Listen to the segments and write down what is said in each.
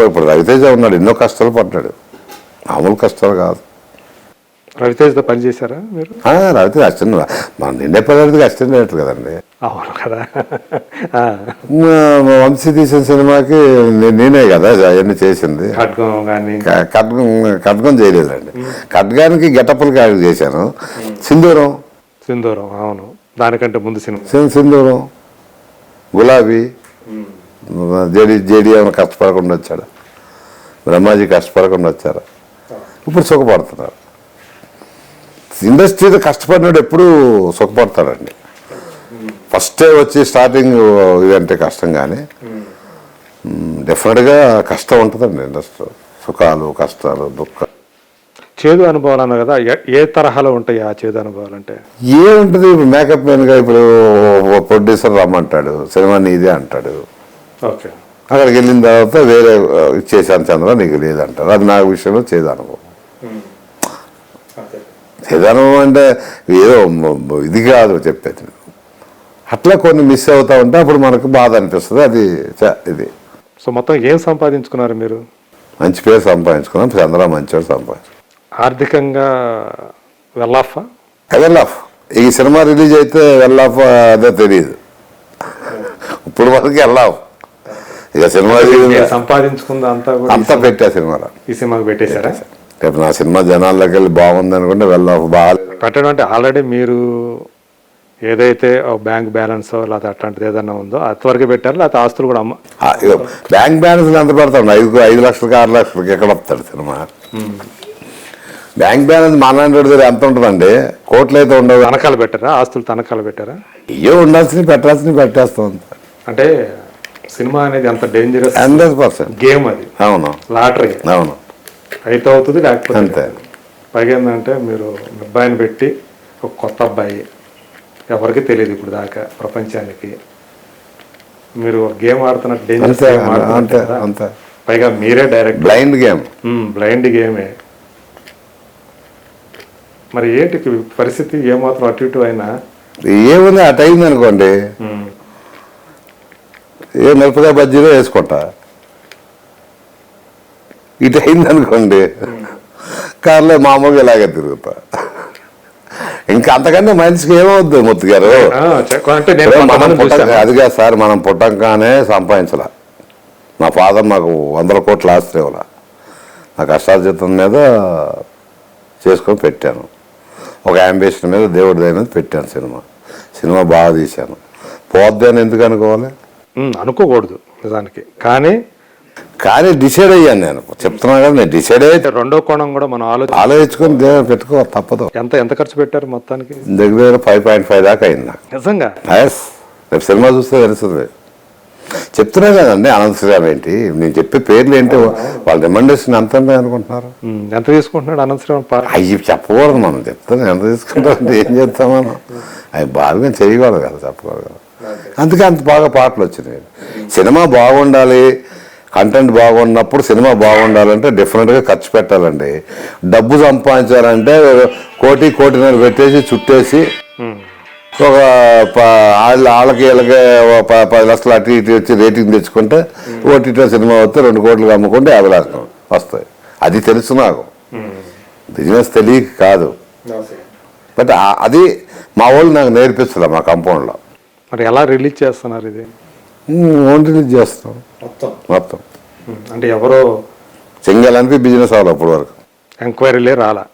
ఇప్పుడు రవితేజ ఉన్నాడు, ఎన్నో కష్టాలు పడ్డాడు, మామూలు కష్టాలు కాదు. రవితేజతో పనిచేశారా మీరు? రవితేజ అసిస్టెంట్, మన నిండే పిల్లలకి అసిస్టెంట్ డైరెక్టర్ కదండి. అవును కదా. వంశీ తీసిన సినిమాకి నేనే కదా అవన్నీ చేసింది. ఖడ్గం చేయలేదండి. ఖడ్గానికి గెటప్పులు కాడి చేశాను. సింధూరం అవును, దానికంటే ముందు సినిమా సింధూరం, గులాబీ, జేడి ఏమైనా కష్టపడకుండా వచ్చాడు, బ్రహ్మాజీ కష్టపడకుండా వచ్చారు, ఇప్పుడు సుఖపడుతున్నారు. ఇండస్ట్రీలో కష్టపడినాడు ఎప్పుడు సుఖపడతాడండి. ఫస్టే వచ్చి స్టార్టింగ్ ఇదంటే కష్టం, కానీ డెఫినెట్గా కష్టం ఉంటుందండి ఇండస్ట్రీలో. సుఖాలు, కష్టాలు, దుఃఖాలు. చేదు అనుభవాలు అన్నారు కదా, ఏ తరహాలో ఉంటాయి ఆ చేదు అనుభవాలు అంటే? ఏముంటుంది, ఇప్పుడు మేకప్ మ్యాన్గా ఇప్పుడు ప్రొడ్యూసర్ రమ్మంటాడు, సినిమా నీదే అంటాడు. ఓకే, అక్కడికి వెళ్ళిన తర్వాత వేరే ఇచ్చేసాను చంద్ర, నీకు లేదంటారు. అది నా విషయంలో చేదు అనుభవం. చేదనుభవం అంటే ఏదో ఇది కాదు చెప్పేది. అట్లా కొన్ని మిస్ అవుతా ఉంటే అప్పుడు మనకు బాధ అనిపిస్తుంది. అది ఇది. సో మొత్తం ఏం సంపాదించుకున్నారు మీరు? మంచి పేరు సంపాదించుకున్నాం. చంద్ర మంచివాడు సంపాదించుకున్నాం. ఆర్థికంగా వెల్ ఆఫ్. ఈ సినిమా రిలీజ్ అయితే వెల్ ఆఫ్ అదే తెలియదు. ఇప్పుడు వరకు వెల్ ఆఫ్. ఇక సినిమా సంపాదించుకుంది అంతా పెట్టా సినిమాలో. ఈ సినిమాకి పెట్టేశారా? రేపు నా సినిమా జనాల్లోకి వెళ్ళి బాగుంది అనుకుంటే వెల్ ఆఫ్. బాగా పెట్టడం అంటే ఆల్రెడీ మీరు ఏదైతే బ్యాంక్ బ్యాలెన్స్ లేకపోతే అట్లాంటిది ఏదైనా ఉందో అంతవరకు పెట్టారు, లేకపోతే ఆస్తులు కూడా బ్యాంక్ బ్యాలెన్స్ ఎంత పెడతాడు? 5 లక్షలకి 6 లక్షలకి ఎక్కడ వస్తాడు సినిమా? బ్యాంక్ బ్యాలెన్స్ మాట్లాడే దగ్గర ఎంత ఉంటుందండి? కోట్లు అయితే ఉండవు. తనఖాలు పెట్టారా? ఆస్తులు తనఖాలు పెట్టారా? ఏ ఉండాల్సినవి పెట్టాల్సినవి పెట్టేస్తాం. అంటే సినిమా అనేది అంత డేంజరస్ 100% గేమ్ అది. అవును, లాటరీ. అవును, అయితే అవుతుంది, లేకపోతే అంతే. పైగా ఏంటంటే మీరు అబ్బాయిని పెట్టి ఒక కొత్త అబ్బాయి, ఎవరికి తెలియదు ఇప్పుడు దాకా ప్రపంచానికి, మీరు గేమ్ ఆడుతున్నట్టు డేంజరస్ గేమ్ ఆడుతున్నారు. పైగా మీరే డైరెక్ట్ బ్లైండ్ గేమే. మరి ఏంటి పరిస్థితి? ఏమాత్రం అటు ఇటు అయినా ఏముంది, అటు అయింది అనుకోండి, ఏ మిరపకాయ బజ్జీలో వేసుకుంటా. ఇటు అయింది అనుకోండి, కార్లో మామూలుగా ఇలాగే తిరుగుతా. ఇంకా అంతకంటే మనిషికి ఏమవుద్దు ముత్తు గారు? అది కాదు సార్, మనం పుట్టంగానే సంపాదించాల. మా ఫాదర్ మాకు 100 కోట్ల ఆస్తి ఇవ్వాల. నా కష్టార్జితం మీద చేసుకొని పెట్టాను. ఒక అంబిషన్ మీద దేవుడి దయ మీద పెట్టాను. సినిమా బాగా తీశాను. పోద్ది అని ఎందుకు అనుకోవాలి? అనుకోకూడదు నిజానికి. కానీ డిసైడ్ అయ్యాను. నేను చెప్తున్నా కదా, నేను డిసైడ్ అయితే రెండో కోణం కూడా మనం ఆలోచించుకొని దేవుడు పెట్టుకో తప్పదు. ఎంత ఖర్చు పెట్టారు మొత్తానికి? దగ్గర 5.5 దాకా అయింది నాకు. నిజంగా? రేపు సినిమా చూస్తే తెలుస్తుంది. చెప్తున్నా కదండి, అనంత శ్రీరామ్ ఏంటి, నేను చెప్పే పేర్లు ఏంటి, వాళ్ళ రిమండేషన్ ఎంత అనుకుంటున్నారు? ఎంత తీసుకుంటున్నాడు అనంత శ్రీరామ్? అవి చెప్పకూడదు, మనం చెప్తాను ఎంత తీసుకుంటాం, ఏం చేస్తాం మనం. అవి బాగా చేయకూడదు కదా, చెప్పకూడదు కదా. అందుకే అంత బాగా పాటలు వచ్చినాయి. సినిమా బాగుండాలి, కంటెంట్ బాగున్నప్పుడు సినిమా బాగుండాలంటే డెఫినెట్గా ఖర్చు పెట్టాలండి. డబ్బు సంపాదించాలంటే కోటిన్నర పెట్టేసి చుట్టేసి ఒక వాళ్ళకి వీళ్ళకి 10 లక్షలు అటు ఇటు వచ్చి రేటింగ్ తెచ్చుకుంటే ఓటీటీ సినిమా వస్తే 2 కోట్లు అమ్ముకుంటే 50 లక్షలు వస్తాయి. అది తెలుసు నాకు, బిజినెస్ తెలియక కాదు. బట్ అది మా వాళ్ళు నాకు నేర్పిస్తున్నారు మా కంపౌండ్లో. మరి ఎలా రిలీజ్ చేస్తున్నారు ఇది? ఓన్ రిలీజ్ చేస్తాం మొత్తం. అంటే ఎవరో సింగల్ అంటే బిజినెస్ అవ్వాలి. అప్పటి వరకు ఎంక్వైరీలే రాలా.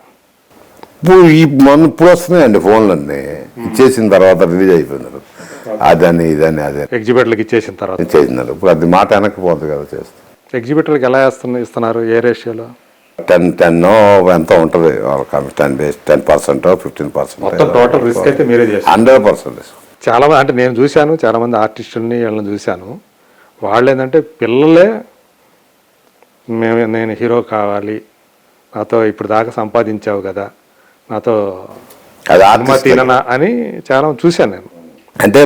ఇప్పుడు వస్తున్నాయండి ఫోన్లన్నీ. ఇచ్చేసిన తర్వాత రిలీజ్ అయిపోయినారు. అదని ఇదని అదే ఎగ్జిబిటర్లకు ఇచ్చేసిన తర్వాత ఇచ్చేసినారు. ఇప్పుడు అది మాట వెనక్కిపోతుంది కదా. చేస్తాం. ఎగ్జిబిటర్కి ఎలా ఇస్తున్నారు? ఏ రేషియోలో? 10 ఎంత ఉంటుంది? 10% 15%. టోటల్ రిస్క్ అయితే మీరే చేస్తారు? 100%. చాలా అంటే నేను చూశాను, చాలా మంది ఆర్టిస్టుల్ని వీళ్ళని చూశాను. వాళ్ళు ఏంటంటే పిల్లలే నేను హీరో కావాలి, నాతో ఇప్పుడు దాకా సంపాదించావు కదా, నాతో తిననా అని చాలా చూశాను నేను. అంటే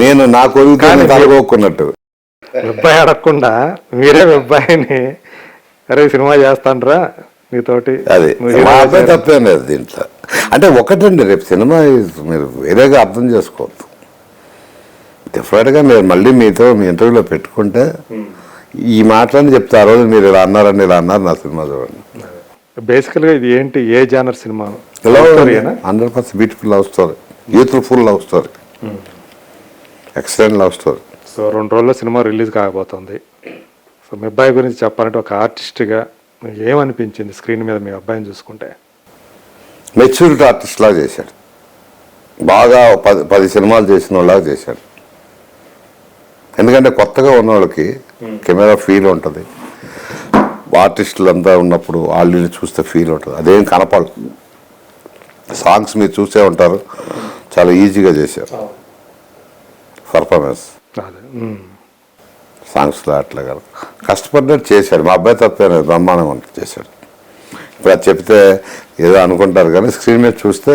నేను నా కొడుకు తలగొక్కున్నట్టు అబ్బాయి అడగకుండా మీరే అబ్బాయిని అరే సినిమా చేస్తానరా నీతోటి, అది తప్పేం లేదు దీంట్లో. అంటే ఒకటండి, రేపు సినిమా మీరు వేరేగా అర్థం చేసుకోవద్దు. డెఫినెట్గా మీరు మళ్ళీ మీ ఇంటర్వ్యూలో పెట్టుకుంటే ఈ మాటలని చెప్తే ఆ రోజు మీరు ఇలా అన్నారని ఇలా అన్నారు నా సినిమా చూడండి. బేసికల్గా ఇది ఏంటి, ఏ జానర్ సినిమా? 100% beautiful love story, youthful love story, excellent love story. So 2 రోజుల్లో సినిమా రిలీజ్ కాబోతుంది. సో మీ అబ్బాయి గురించి చెప్పాలంటే ఒక ఆర్టిస్ట్గా మీకు ఏమనిపించింది స్క్రీన్ మీద మీ అబ్బాయిని చూసుకుంటే? మెచ్యూరిటీ ఆర్టిస్ట్ లాగా చేశాడు, బాగా 10 సినిమాలు చేసిన వాళ్ళలాగా చేశాడు. ఎందుకంటే కొత్తగా ఉన్న వాళ్ళకి కెమెరా ఫీల్ ఉంటుంది, ఆర్టిస్టులు అంతా ఉన్నప్పుడు ఆల్రెడీ చూస్తే ఫీల్ ఉంటుంది, అదేం కనపడదు. సాంగ్స్ మీరు చూసే ఉంటారు, చాలా ఈజీగా చేశారు పర్ఫార్మెన్స్. సాంగ్స్లో అట్లా కాదు, కష్టపడినట్టు చేశాడు. మా అబ్బాయి తప్పే బ్రహ్మాండంగా ఉంటుంది చేశాడు. ఇప్పుడు అది చెప్తే ఏదో అనుకుంటారు కానీ స్క్రీన్ మీద చూస్తే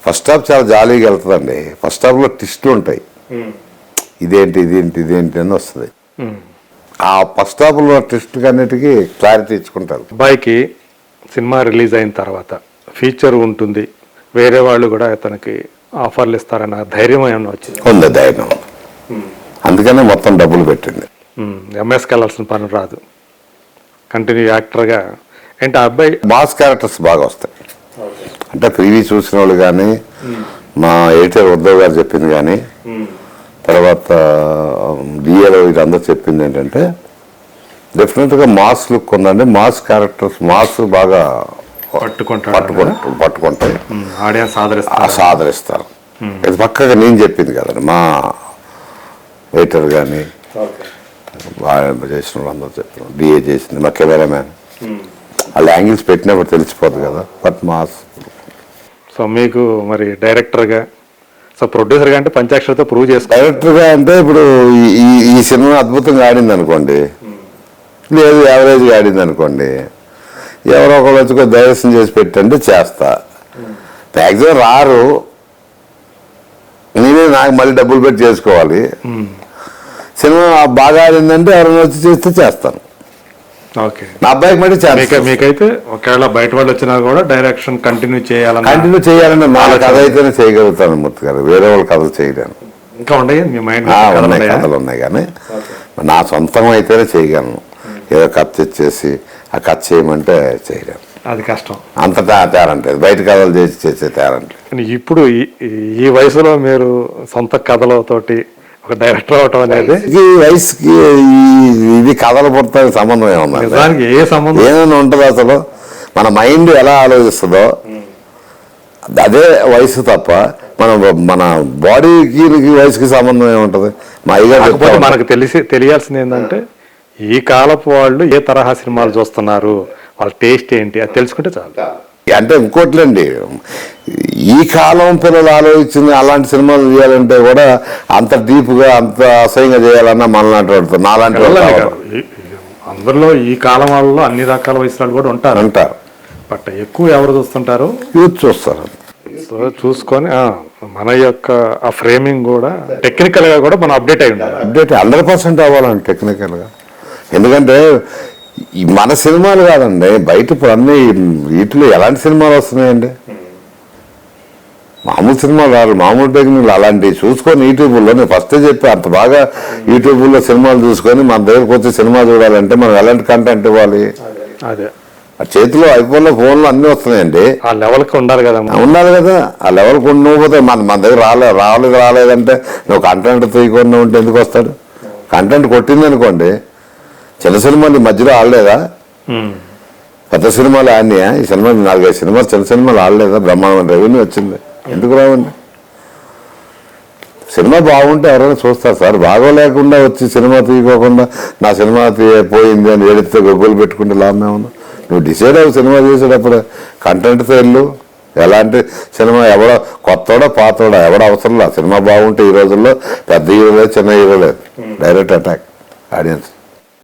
ఫస్ట్ హాఫ్ చాలా జాలీగా వెళ్తుందండి. ఫస్ట్ హాఫ్లో ట్విస్టులు ఉంటాయి, ఇదేంటి అని వస్తుంది. ఆ ఫస్ట్ హాఫ్లో ట్విస్ట్ అన్నిటికీ క్లారిటీ ఇచ్చుకుంటారు. అబ్బాయికి సినిమా రిలీజ్ అయిన తర్వాత ఫీచర్ ఉంటుంది, వేరే వాళ్ళు కూడా తనకి ఆఫర్లు ఇస్తారన్న ధైర్యం ఏమన్నా వచ్చింది? ఉంది, ధైర్యం. అందుకనే మొత్తం డబ్బులు పెట్టింది. ఎంఎస్కి వెళ్ళాల్సిన పని రాదు, కంటిన్యూ యాక్టర్గా. ఏంటి ఆ అబ్బాయి మాస్ క్యారెక్టర్స్ బాగా వస్తాయి. అంటే ప్రీవీ చూసిన వాళ్ళు కానీ, మా ఎడిటర్ ఉద్ధవ్ గారు చెప్పింది కానీ, తర్వాత డిఏలో వీళ్ళందరూ చెప్పింది ఏంటంటే డెఫినెట్గా మాస్ లుక్ ఉందండి. మాస్ క్యారెక్టర్స్ మాస్ బాగా పట్టుకుంటాయి, ఆడియన్స్ ఆదరిస్తారు. ఇది పక్కగా నేను చెప్పింది కదండి, మా ఎడిటర్ కానీ చేసిన వాళ్ళందరూ చెప్పారు, డిఏ చేసింది, మా కెమెరామ్యాన్. వాళ్ళ యాంగిల్స్ పెట్టినప్పుడు తెలిసిపోతుంది కదా, బట్ మాస్. సో మీకు మరి డైరెక్టర్గా, సో ప్రొడ్యూసర్గా అంటే పంచాక్షరితో ప్రూవ్ చేసుకో. డైరెక్టర్గా అంటే ఇప్పుడు ఈ సినిమా అద్భుతంగా ఆడింది అనుకోండి, లేదు యావరేజ్గా ఆడింది అనుకోండి, ఎవరో ఒకరు వచ్చి డైరెక్షన్ చేసి పెట్టండి చేస్తా. మ్యాక్సిమం రారు, నేనే నాకు మళ్ళీ డబ్బులు పెట్టి చేసుకోవాలి. సినిమా బాగా ఆడిందంటే ఎవరైనా వచ్చి చేస్తే చేస్తాను. ఓకే, నా అబ్బాయికి మళ్ళీ చేస్తాను. మీకైతే ఒకవేళ బయట వాళ్ళు వచ్చినా కూడా డైరెక్షన్ కంటిన్యూ చేయాలని నా కథ అయితేనే చేయగలుగుతాను మూర్తి గారు, వేరే వాళ్ళ కథలు చేయలేను. ఇంకా ఉన్నాయి మీ మైండ్? ఉన్నాయి, కథలు ఉన్నాయి కానీ నా సొంతం అయితేనే చేయగలను. ఏదో కథ తెచ్చేసి ఆ కథ చేయమంటే చేయలేను, అది కష్టం. అంత తేరంటే బయట కథలు చేసే తేరంటే. ఇప్పుడు ఈ వయసులో మీరు సొంత కథలతోటి ఒక డైరెక్టర్ అవటం అనేది, ఈ వయసుకి ఇది కథలు పుట్టడానికి సంబంధం ఏమన్నా? ఏ సంబంధం ఏమైనా ఉంటుంది అసలు? మన మైండ్ ఎలా ఆలోచిస్తుందో అదే వయసు తప్ప మన బాడీకి వయసుకి సంబంధం ఏముంటుంది? మా అయ్యగారు మనకు తెలియాల్సింది ఏంటంటే ఈ కాలపు వాళ్ళు ఏ తరహా సినిమాలు చూస్తున్నారు, వాళ్ళ టేస్ట్ ఏంటి, అది తెలుసుకుంటే చాలు. అంటే ఇంకోట్లండి, ఈ కాలం పిల్లలు ఆలోచించింది అలాంటి సినిమాలు తీయాలంటే కూడా అంత డీప్గా అంత అసహ్యంగా చేయాలన్నా మనలాంటి వాడుతారు, నాలాంటి వాళ్ళు. అందరిలో ఈ కాలం వాళ్ళలో అన్ని రకాల వయసులు కూడా ఉంటారు. బట్ ఎక్కువ ఎవరు చూస్తుంటారు? యూత్ చూస్తారు. సో చూసుకొని మన యొక్క ఆ ఫ్రేమింగ్ కూడా టెక్నికల్ గా కూడా మనం అప్డేట్ అయి ఉండాలి. 100% అవ్వాలండి టెక్నికల్గా. ఎందుకంటే మన సినిమాలు కాదండి, బయట ఇప్పుడు అన్ని వీటిలో ఎలాంటి సినిమాలు వస్తున్నాయండి? మామూలు సినిమాలు రాదు, మామూలు టెక్నికల్ అలాంటివి చూసుకొని యూట్యూబ్లో, నేను ఫస్టే చెప్పి అంత బాగా యూట్యూబ్లో సినిమాలు చూసుకొని మన దగ్గరకు వచ్చి సినిమా చూడాలంటే మనం ఎలాంటి కంటెంట్ ఇవ్వాలి? అదే చేతిలో ఐఫోన్లో ఫోన్లో అన్నీ వస్తున్నాయండి, ఆ లెవెల్కి ఉండాలి కదా. ఆ లెవెల్కి ఉండకపోతే మన దగ్గర రాలేదంటే నువ్వు కంటెంట్ తీయకుండా ఉంటే ఎందుకు వస్తాడు? కంటెంట్ కొట్టింది అనుకోండి, చిన్న సినిమాలు మధ్యలో ఆడలేదా? పెద్ద సినిమాలు ఆడినాయా? ఈ సినిమా 4-5 సినిమాలు చిన్న సినిమాలు ఆడలేదా? బ్రహ్మాండమైన రెవెన్యూ వచ్చింది, ఎందుకు రావండి? సినిమా బాగుంటే ఎవరైనా చూస్తారు సార్. బాగోలేకుండా వచ్చి సినిమా తీయకోకుండా నా సినిమా పోయింది అని ఏడితే గొగ్గులు పెట్టుకుంటే లాభం ఏమన్నా? నువ్వు డిసైడ్ అవ్వు సినిమా చేసేటప్పుడు, కంటెంట్తో వెళ్ళు. ఎలాంటి సినిమా ఎవడో కొత్తోడో పాతోడో ఎవడో అవసరం లేదు. సినిమా బాగుంటే ఈ రోజుల్లో పెద్ద హీరో లేదు, చిన్న హీరో లేదు, డైరెక్ట్ అటాక్ ఆడియన్స్.